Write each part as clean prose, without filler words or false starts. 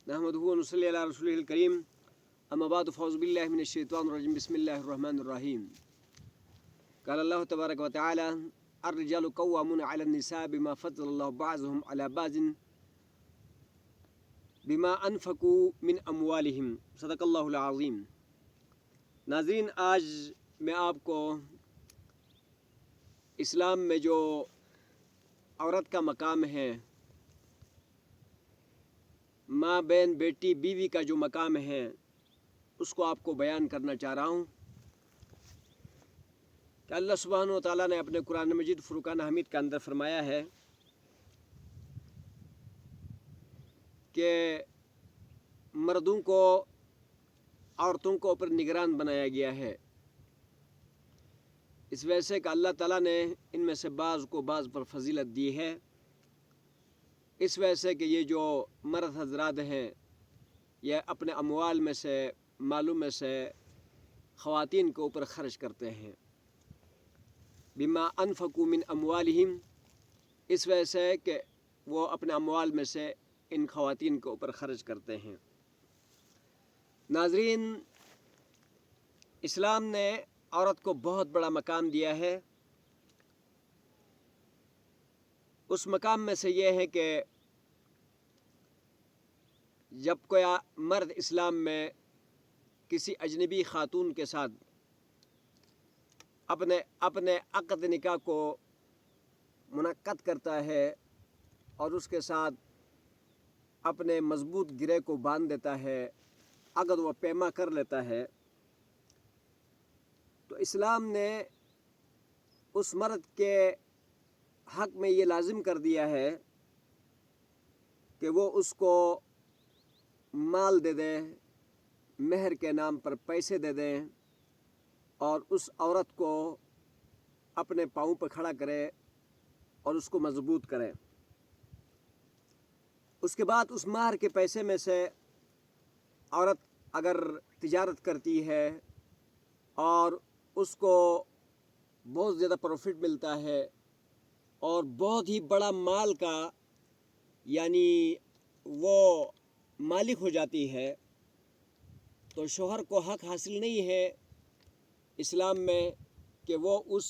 نحمدہ و نصلی علی رسولہ الکریم اما بعد فاعوذ باللہ من الشیطان الرجیم بسم اللہ الرحمن الرحیم قال اللہ تبارک و تعالی الرجال قوامون علی النساء بما فضل اللہ بعضهم علی بعض بما انفقوا من اموالہم صدق اللہ العظیم۔ ناظرین، آج میں آپ کو اسلام میں جو عورت کا مقام ہے، ماں بہن بیٹی بیوی کا جو مقام ہے، اس کو آپ کو بیان کرنا چاہ رہا ہوں کہ اللہ سبحانہ و تعالیٰ نے اپنے قرآن مجید فرقان حمید کے اندر فرمایا ہے کہ مردوں کو عورتوں کو اوپر نگران بنایا گیا ہے، اس وجہ سے کہ اللہ تعالیٰ نے ان میں سے بعض کو بعض پر فضیلت دی ہے، اس وجہ سے کہ یہ جو مرد حضرات ہیں یہ اپنے اموال میں سے، مالوں میں سے خواتین کے اوپر خرچ کرتے ہیں، بما انفقوا من اموالہم، اس وجہ سے کہ وہ اپنے اموال میں سے ان خواتین کے اوپر خرچ کرتے ہیں۔ ناظرین، اسلام نے عورت کو بہت بڑا مقام دیا ہے۔ اس مقام میں سے یہ ہے کہ جب کوئی مرد اسلام میں کسی اجنبی خاتون کے ساتھ اپنے عقد نکاح کو منعقد کرتا ہے اور اس کے ساتھ اپنے مضبوط گرہ کو باندھ دیتا ہے، عقد و پیما کر لیتا ہے، تو اسلام نے اس مرد کے حق میں یہ لازم کر دیا ہے کہ وہ اس کو مال دے دیں، مہر کے نام پر پیسے دے دیں اور اس عورت کو اپنے پاؤں پہ کھڑا کرے اور اس کو مضبوط کرے۔ اس کے بعد اس مہر کے پیسے میں سے عورت اگر تجارت کرتی ہے اور اس کو بہت زیادہ پروفٹ ملتا ہے اور بہت ہی بڑا مال کا یعنی وہ مالک ہو جاتی ہے، تو شوہر کو حق حاصل نہیں ہے اسلام میں کہ وہ اس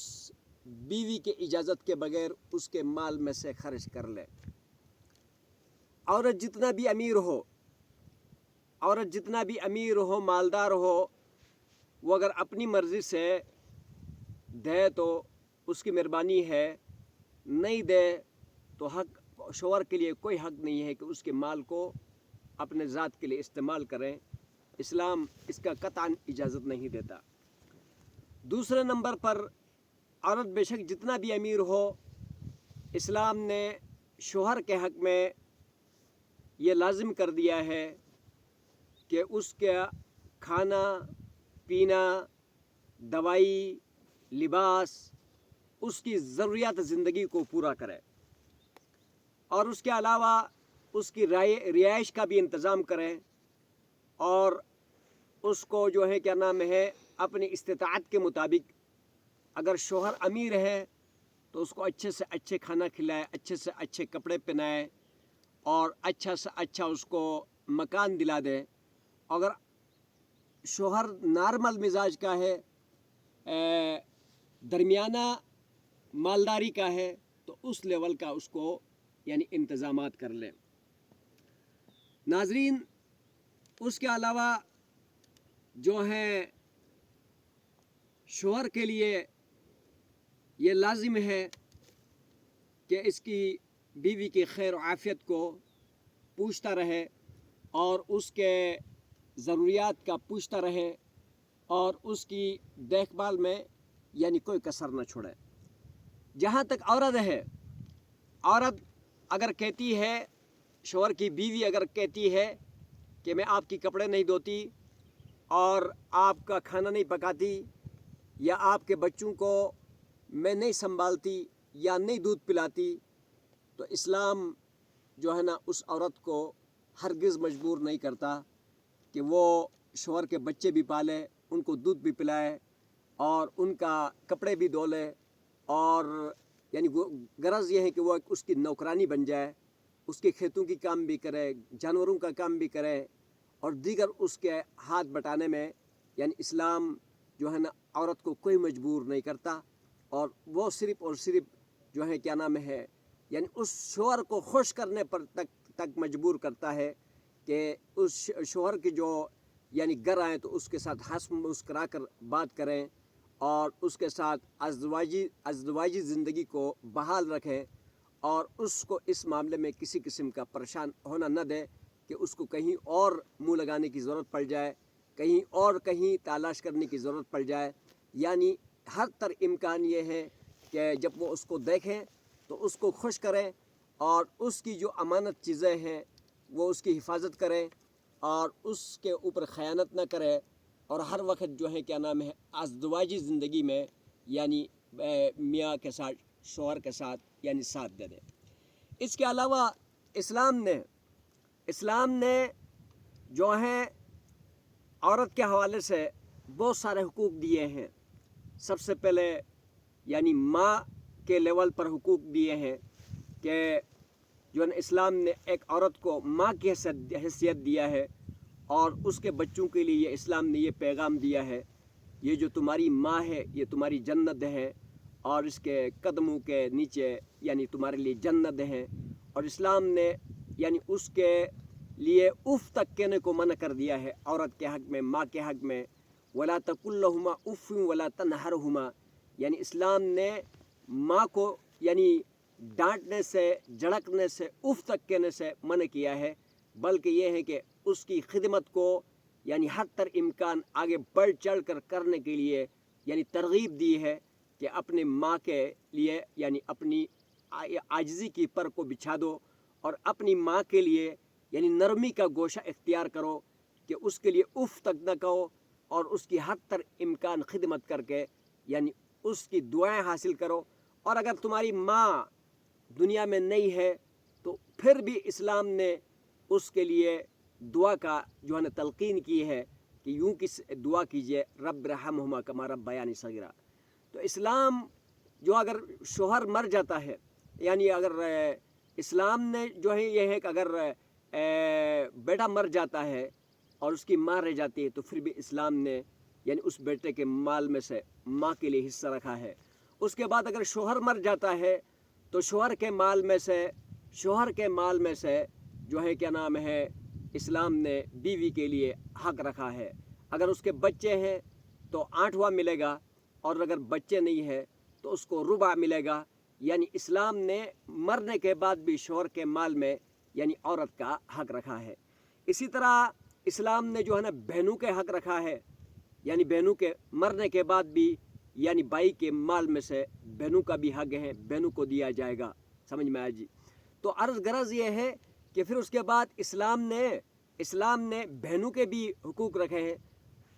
بیوی کے اجازت کے بغیر اس کے مال میں سے خرچ کر لے۔ عورت جتنا بھی امیر ہو، مالدار ہو، وہ اگر اپنی مرضی سے دے تو اس کی مہربانی ہے، نہیں دے تو شوہر کے لیے کوئی حق نہیں ہے کہ اس کے مال کو اپنے ذات کے لیے استعمال کریں۔ اسلام اس کا قطعاً اجازت نہیں دیتا۔ دوسرے نمبر پر، عورت بے شک جتنا بھی امیر ہو، اسلام نے شوہر کے حق میں یہ لازم کر دیا ہے کہ اس کا کھانا پینا، دوائی، لباس، اس کی ضروریات زندگی کو پورا کرے اور اس کے علاوہ اس کی رہائش کا بھی انتظام کریں اور اس کو جو ہے کیا نام ہے اپنی استطاعت کے مطابق، اگر شوہر امیر ہے تو اس کو اچھے سے اچھے کھانا کھلائے، اچھے سے اچھے کپڑے پہنائے اور اچھا سے اچھا اس کو مکان دلا دے۔ اگر شوہر نارمل مزاج کا ہے، درمیانہ مالداری کا ہے، تو اس لیول کا اس کو یعنی انتظامات کر لے۔ ناظرین، اس کے علاوہ جو ہے شوہر کے لیے یہ لازم ہے کہ اس کی بیوی کی خیر و عافیت کو پوچھتا رہے اور اس کے ضروریات کا پوچھتا رہے اور اس کی دیکھ بھال میں یعنی کوئی کسر نہ چھوڑے۔ جہاں تک عورت ہے، عورت اگر کہتی ہے، شوہر کی بیوی اگر کہتی ہے کہ میں آپ کی کپڑے نہیں دھوتی اور آپ کا کھانا نہیں پکاتی یا آپ کے بچوں کو میں نہیں سنبھالتی یا نہیں دودھ پلاتی، تو اسلام جو ہے نا اس عورت کو ہرگز مجبور نہیں کرتا کہ وہ شوہر کے بچے بھی پالے، ان کو دودھ بھی پلائے اور ان کا کپڑے بھی دھو لے، اور یعنی غرض یہ ہے کہ وہ اس کی نوکرانی بن جائے، उसके खेतों की काम भी करे, जानवरों का काम भी करे और दीगर उसके हाथ बटाने में, यानी इस्लाम जो है ना औरत को कोई मजबूर नहीं करता, और वो सिर्फ़ और सिर्फ जो है क्या नाम है, यानी उस शोहर को खुश करने पर तक मजबूर करता है कि उस शोहर की जो यानी घर आए तो उसके साथ हंस मुस्करा कर बात करें और उसके साथ अज़दवाजी ज़िंदगी को बहाल रखें, और उसको इस मामले में किसी किस्म का परेशान होना न दे कि उसको कहीं और मुंह लगाने की ज़रूरत पड़ जाए, कहीं तलाश करने की ज़रूरत पड़ जाए। यानी हर तरह इम्कान ये है कि जब वो उसको देखें तो उसको खुश करें और उसकी जो अमानत चीज़ें हैं वो उसकी हिफाजत करें और उसके ऊपर ख़यानत न करें, और हर वक्त जो है क्या नाम है अज़दवाजी ज़िंदगी में यानी मियाँ के साथ, शौहर के साथ यानी साथ दे दें। इसके अलावा इस्लाम ने जो है औरत के हवाले से बहुत सारे हुकूक दिए हैं। सबसे पहले यानी माँ के लेवल पर हुकूक दिए हैं कि जो है इस्लाम ने एक औरत को माँ की हैसियत दिया है, और उसके बच्चों के लिए ये इस्लाम ने ये पैगाम दिया है, ये जो तुम्हारी माँ है ये तुम्हारी जन्नत है, और इसके कदमों के नीचे यानी तुम्हारे लिए जन्नत है। और इस्लाम ने यानी उसके लिए उफ़ तक कहने को मना कर दिया है औरत के हक़ में, माँ के हक़ में। वला तकुल्लहुमा उफ़्फ़िन वला तनहरहुमा, यानी इस्लाम ने माँ को यानी डांटने से, झड़कने से, उफ़ तक कहने से मना किया है, बल्कि ये है कि उसकी खिदमत को यानी हर तरह इम्कान आगे बढ़ चढ़ कर करने के लिए यानी तरगीब दी है कि अपने माँ के लिए यानी अपनी आजिज़ी की पर को बिछा दो और अपनी माँ के लिए यानी नरमी का गोशा इख्तियार करो कि उसके लिए उफ़ तक न कहो, और उसकी हर तरह इम्कान खिदमत करके यानी उसकी दुआएं हासिल करो। और अगर तुम्हारी माँ दुनिया में नहीं है तो फिर भी इस्लाम ने उसके लिए दुआ का जो है ना तलकीन की है कि यूँ की दुआ कीजिए, रब रहमहुमा कमा रब्बयानी सगीरा। तो इस्लाम जो अगर शोहर मर जाता है, यानी अगर इस्लाम ने जो है ये है कि अगर बेटा मर जाता है और उसकी माँ रह जाती है तो फिर भी इस्लाम ने यानी उस बेटे के माल में से माँ के लिए हिस्सा रखा है। उसके बाद अगर शोहर मर जाता है तो शोहर के माल में से जो है क्या नाम है इस्लाम ने बीवी के लिए हक़ रखा है। अगर उसके बच्चे हैं तो 8वां मिलेगा, और अगर बच्चे नहीं है तो उसको रुबा मिलेगा। यानी इस्लाम ने मरने के बाद भी शोहर के माल में यानी औरत का हक़ रखा है। इसी तरह इस्लाम ने जो है ना बहनों के हक़ रखा है, यानी बहनों के मरने के बाद भी यानी भाई के माल में से बहनों का भी हक़ है, बहनों को दिया जाएगा। समझ में आया जी? तो अर्ज़ गरज ये है कि फिर उसके बाद इस्लाम ने बहनों के भी हुकूक रखे हैं।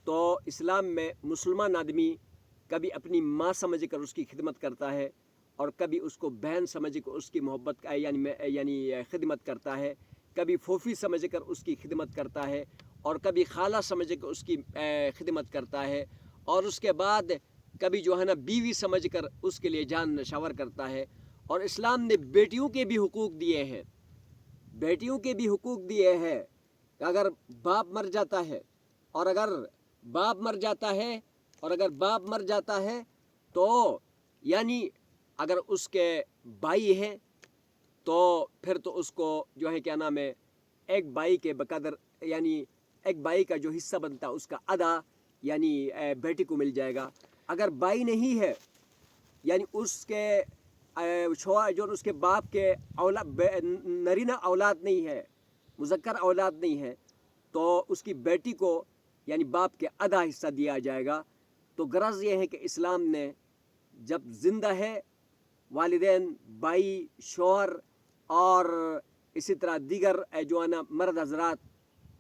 तो इस्लाम में मुसलमान आदमी कभी अपनी माँ समझ कर उसकी खिदमत करता है, और कभी उसको बहन समझ कर उसकी मोहब्बत का यानी खिदमत करता है, कभी फोफी समझ कर उसकी खिदमत करता है, और कभी खाला समझ कर उसकी खिदमत करता है, और उसके बाद कभी जो है ना बीवी समझ कर उसके लिए जान नशावर करता है। और इस्लाम ने बेटियों के भी हुकूक दिए हैं, कि अगर बाप मर जाता है और अगर बाप मर जाता है तो यानी अगर उसके भाई हैं तो फिर तो उसको जो है क्या नाम है एक भाई के बकदर यानी एक भाई का जो हिस्सा बनता है उसका आधा यानी बेटी को मिल जाएगा। अगर भाई नहीं है यानी उसके जो उसके बाप के नरीना औलाद नहीं है, मुज़क्कर औलाद नहीं है, तो उसकी बेटी को यानी बाप के आधा हिस्सा दिया जाएगा। तो गरज ये है कि इस्लाम ने जब ज़िंदा है वालिदैन, भाई, शौहर और इसी तरह दीगर जो है ना मर्द हज़रात,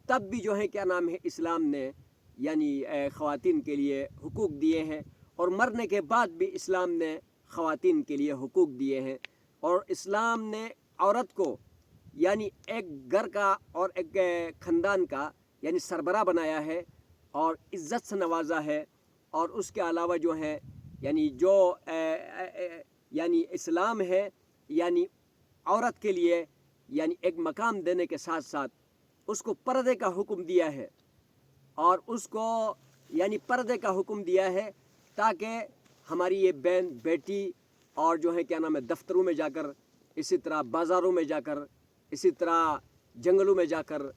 तब भी जो है क्या नाम है इस्लाम ने यानी ख़वातीन के लिए हुकूक दिए हैं, और मरने के बाद भी इस्लाम ने ख़वातीन के लिए हुकूक दिए हैं। और इस्लाम ने औरत को यानी एक घर का और एक ख़ानदान का यानी सरबरा बनाया है और इज़्ज़त से नवाजा है। और उसके अलावा जो है यानी जो यानी इस्लाम है यानी औरत के लिए यानी एक मकाम देने के साथ साथ उसको पर्दे का हुक्म दिया है, और उसको यानी पर्दे का हुक्म दिया है ताकि हमारी ये बहन बेटी और जो है क्या नाम है दफ्तरों में जाकर, इसी तरह बाज़ारों में जाकर, इसी तरह जंगलों में जाकर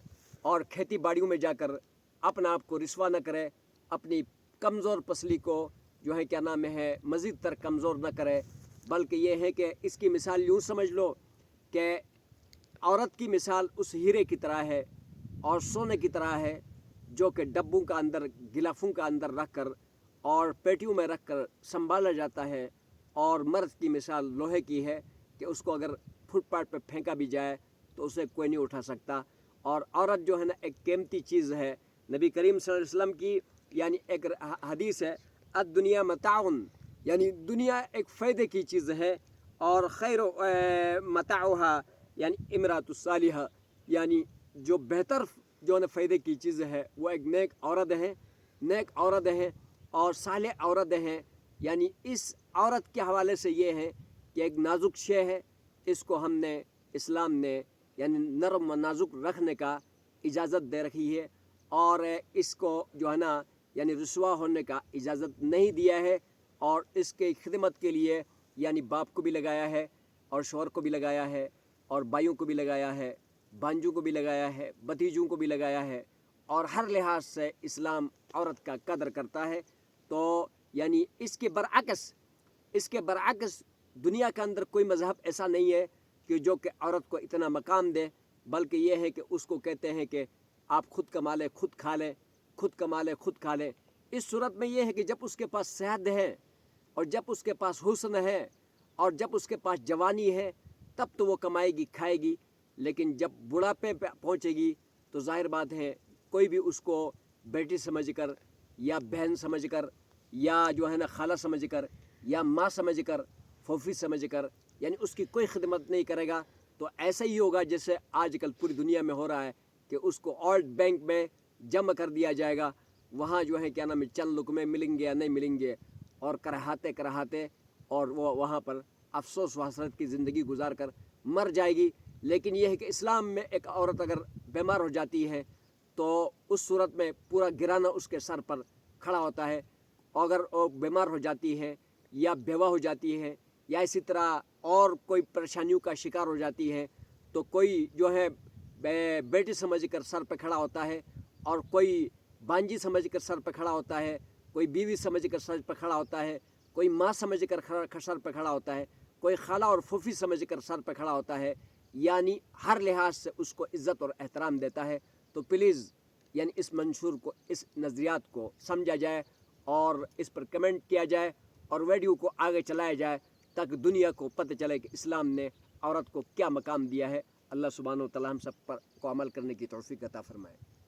और खेती बाड़ियों में जाकर अपना आप को रिस्वा न करे, अपनी कमज़ोर पसली को जो है क्या नाम है मज़ीद तर कमज़ोर न करे, बल्कि ये है कि इसकी मिसाल यूँ समझ लो कि औरत की मिसाल उस हीरे की तरह है और सोने की तरह है जो कि डब्बों का अंदर, गिलाफों का अंदर रख कर और पेटियों में रख कर संभाला जाता है, और मर्द की मिसाल लोहे की है कि उसको अगर फुटपाथ पर फेंका भी जाए तो उसे कोई नहीं उठा सकता। और औरत जो है ना एक कीमती चीज़ है। नबी करीम सल्लल्लाहु अलैहि वसल्लम की यानी एक हदीस है, अद दुनिया मताउन, यानी दुनिया एक फ़ायदे की चीज़ है, और खैर मताउहा यानी इमरातुस सालिहा, यानी जो बेहतर जो है फ़ायदे की चीज़ है वो एक नेक औरत है, नेक औरत है और सालेह औरत है। यानी इस औरत के हवाले से ये है कि एक नाजुक शे है, इसको हमने इस्लाम ने यानी नरम व नाजुक रखने का इजाज़त दे रखी है, और इसको जो है ना यानी रुसवा होने का इजाज़त नहीं दिया है, और इसके खिदमत के लिए यानी बाप को भी लगाया है और शौहर को भी लगाया है और भाइयों को भी लगाया है, भांजों को भी लगाया है, भतीजों को भी लगाया है, और हर लिहाज से इस्लाम औरत का कदर करता है। तो यानी इसके बरअक्स दुनिया के अंदर कोई मज़हब ऐसा नहीं है कि जो कि औरत को इतना मकाम दे, बल्कि ये है कि उसको कहते हैं कि आप खुद कमा लें खुद खा लें, खुद कमा लें खुद खा लें। इस सूरत में ये है कि जब उसके पास सेहत है और जब उसके पास हुस्न है और जब उसके पास जवानी है तब तो वो कमाएगी खाएगी, लेकिन जब बुढ़ापे पे पहुँचेगी तो जाहिर बात है कोई भी उसको बेटी समझकर या बहन समझकर या जो है ना खाला समझकर या माँ समझकर फूफी समझकर यानी उसकी कोई खिदमत नहीं करेगा। तो ऐसा ही होगा जैसे आजकल पूरी दुनिया में हो रहा है कि उसको ओल्ड बैंक में जमा कर दिया जाएगा, वहाँ जो है क्या नाम है चंद लुकमे मिलेंगे या नहीं मिलेंगे, और कराहते और वो वहाँ पर अफसोस व हसरत की ज़िंदगी गुजार कर मर जाएगी। लेकिन यह है कि इस्लाम में एक औरत अगर बीमार हो जाती है तो उस सूरत में पूरा गिराना उसके सर पर खड़ा होता है। अगर वो बीमार हो जाती है या बेवा हो जाती है या इसी तरह और कोई परेशानियों का शिकार हो जाती है तो कोई जो है बेटी समझकर सर पर खड़ा होता है, और कोई बांजी समझकर सर पर खड़ा होता है, कोई बीवी समझकर सर पर खड़ा होता है, कोई माँ समझकर सर पर खड़ा होता है, कोई खाला और फूफी समझकर सर पर खड़ा होता है, यानी हर लिहाज से उसको इज़्ज़त और एहतराम देता है। तो प्लीज़ यानी इस मंशूर को, इस नज़रियात को समझा जाए और इस पर कमेंट किया जाए और वीडियो को आगे चलाया जाए ताकि दुनिया को पता चले कि इस्लाम ने औरत को क्या मकाम दिया है। अल्लाह सुब्हानहू व तआला हम सब पर को अमल करने की तौफीक अता फरमाए।